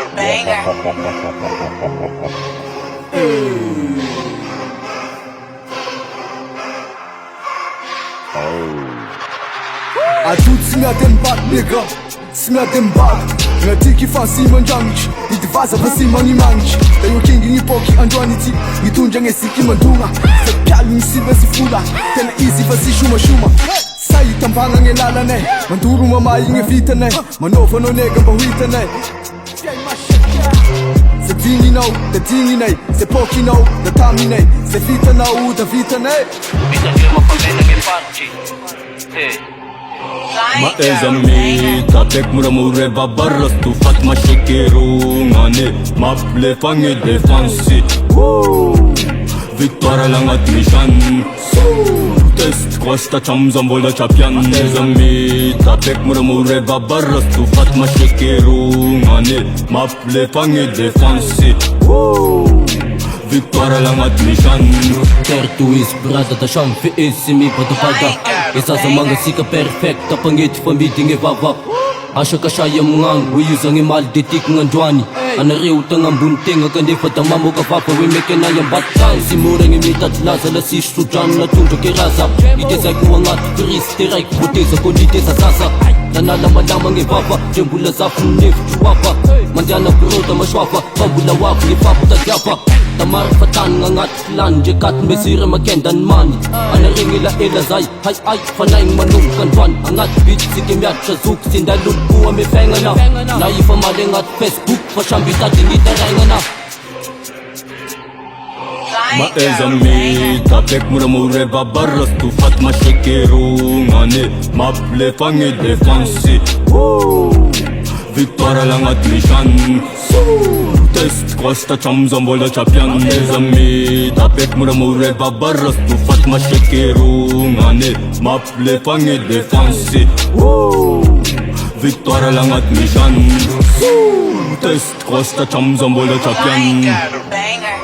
a banger. I do smell them back, nigga. Smell them back. Nga tiki fancy manjangich. Itivaza pasi mani manich. Tayo king ni poki andwaniti. Itunja ngesiki mandunga. Sepyali msibe sifula. Tena easy fasi shuma shuma. Sayi tampanga ngelala ne. Manduru mama inge vita ne. Manova no nega bahwita ne. Se dini no, the dini ne. Se poki no, the tami ne. Se vita no, the vita ne. Vita firma famena che facci. Ma esamita tek muramure babarras tu fatma shekeru ngane maple fange defansi Victoria lang at mission Test costa chamzam bola champion Esamita tek muramure babarras tu fatma shekeru ngane maple fange defansi Victoria lang at mission Tertu is brada ta sham fi isimi patupada Isa sa mga sika perfecta pangit famiding e vava Asya ka siya yung ngang Uyusang imalditik ng andwani Anariw tangang bunting Akan di fatamamu ka papa Wimeke na yung batang Simurang imitat laza Lasistu dyan na tunjo kirasa Itesay kuwangat Kristiray Puti sa kundite sa sasa Nanalaman lamang e vava Jembula sa funif Chuwapa Mandiana puruta maswafa Pabula wap Ni papu tadyapa Tamar fatan ngangat lan Jekat mesira makendan mani Anaring ila ilazay Hay ay fanayng manungkan van Angat bitch sikimyat sa zuk Sindalun kuwa may fenga na Naifa maling at Facebook Pasyambita tinitarenga na Ma esamita tek muramure babarras tu fatma shekeru ngane maple fange defansi Victoria lang at mission Test costa chamzam bola champion Esamita tek muramure babarras tu fatma shekeru ngane maple fange defansi Victoria lang at mission Test costa chamzam bola champion Got a banger.